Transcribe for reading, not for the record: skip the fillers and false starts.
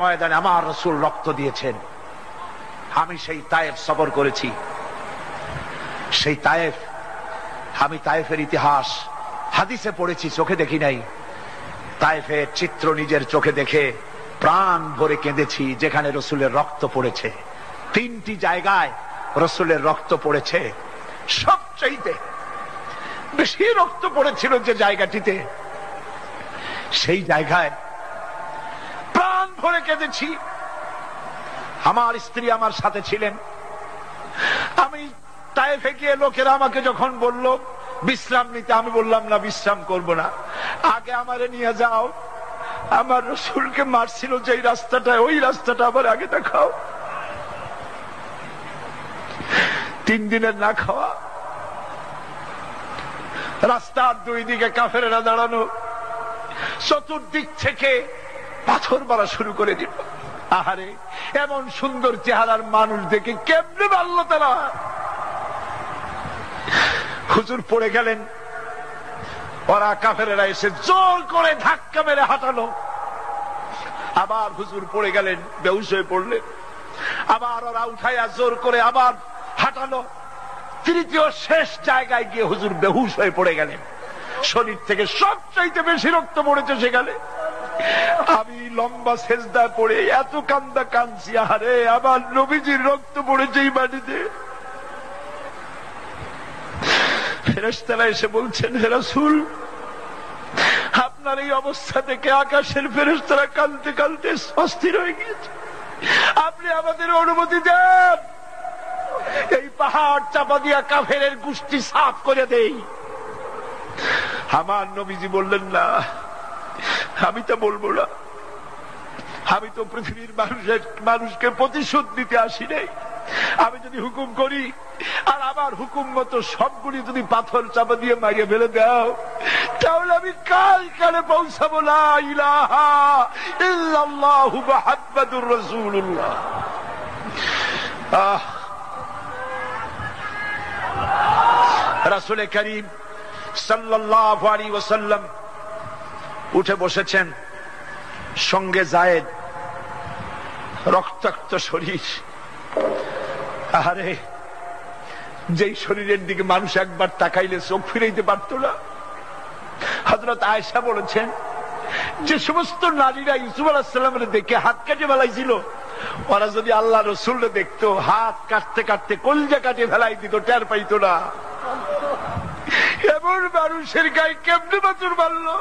ময়দানে আমার রাসূল রক্ত দিয়েছেন। আমি সেই তায়েফ সফর করেছি। সেই তায়েফ, আমি তায়েফের ইতিহাস হাদিসে পড়েছি, চোখে দেখি নাই। তায়েফের চিত্র নিজের চোখে দেখে প্রাণ ভরে কেঁদেছি, যেখানে রাসূলের রক্ত পড়েছে। 3টি জায়গায় রাসূলের রক্ত পড়েছে। সবচাইতে বেশি রক্ত পড়েছিল যে জায়গাটিতে, সেই জায়গায় প্রাণ ভরে কেঁদেছি। আমার স্ত্রী আমার সাথে ছিলেন। আমি তায়েফে গিয়ে লোকেরা আমাকে যখন বলল বিশ্রাম নিতে, আমি বললাম না, বিশ্রাম করব না, আগে আমারে নিয়ে যাও। আমার রাসূলকে মারছিল যে রাস্তাটা, ওই রাস্তাটা আবার আগে দেখাও। 3 দিনের না খাওয়া, রাস্তার 2 দিকে কাফেরেরা দাঁড়ানো, চতুর্দিক থেকে পাথর মারা শুরু করে দিল। আহারে, এমন সুন্দর চেহারার মানুষ দেখে কেমনে মারল তারা। হুজুর পড়ে গেলেন, ওরা কাফেরেরা এসে জোর করে ধাক্কা মেরে হাঁটালো। আবার হুজুর পড়ে গেলেন, বেহুশ হয়ে পড়লেন। আবার ওরা উঠাইয়া জোর করে আবার হাঁটালো। তৃতীয় শেষ জায়গায় গিয়ে হুজুর বেহুশ হয়ে পড়ে গেলেন। শরীর থেকে সবচাইতে বেশি রক্ত পড়েছে সেখানে। আমি লম্বা সেজদায় পড়ে এত কান্দা কাঁদছি, আরে আমার নবীজির রক্ত পড়েছে এই মাটিতে। ফেরেশতারা এসে বলছেন, হে রাসূল, আপনার এই অবস্থা থেকে আকাশের ফেরেশতারা কাঁদতে কাঁদতে অস্থির হয়ে গিয়েছে। আপনি আমাদের অনুমতি দেন, এই পাহাড় চাপা দিয়া কাফেরের গোষ্ঠী সাফ করে দেই। আমার নবীজি বললেন, না, আমি তা বলবো না। আমি তো পৃথিবীর মানুষকে প্রতিশোধ দিতে আসি নাই। আমি যদি হুকুম করি আর আমার হুকুম মতো সবগুলি যদি পাথর চাপা দিয়ে মারিয়ে ফেলে দাও, তাহলে আমি কাল কালে পৌঁছাবো লা ইলাহা ইল্লাল্লাহু মুহাম্মাদুর রাসূলুল্লাহ। রাসূল করিম সাল্লাল্লাহু আলাইহি ওয়াসাল্লাম উঠে বসেছেন, সঙ্গে যায়েদ, রক্তাক্ত শরীর। আরে, যেই শরীরের দিকে মানুষ একবার তাকাইলে চোখ ফিরাইতে পারত না। হযরত আয়েশা বলেছেন, যে সমস্ত নারীরা ইউসুফ আলাইহিস সালামের দেখে হাত কেটে ফেলাইছিল, ওরা যদি আল্লাহ রাসূলকে দেখতো, হাত কাটতে কাটতে কলিজা কাটে ফেলাই দিত, টের পাইতো না। এমন মানুষের গায়ে কেমনে বাতুর মারলো।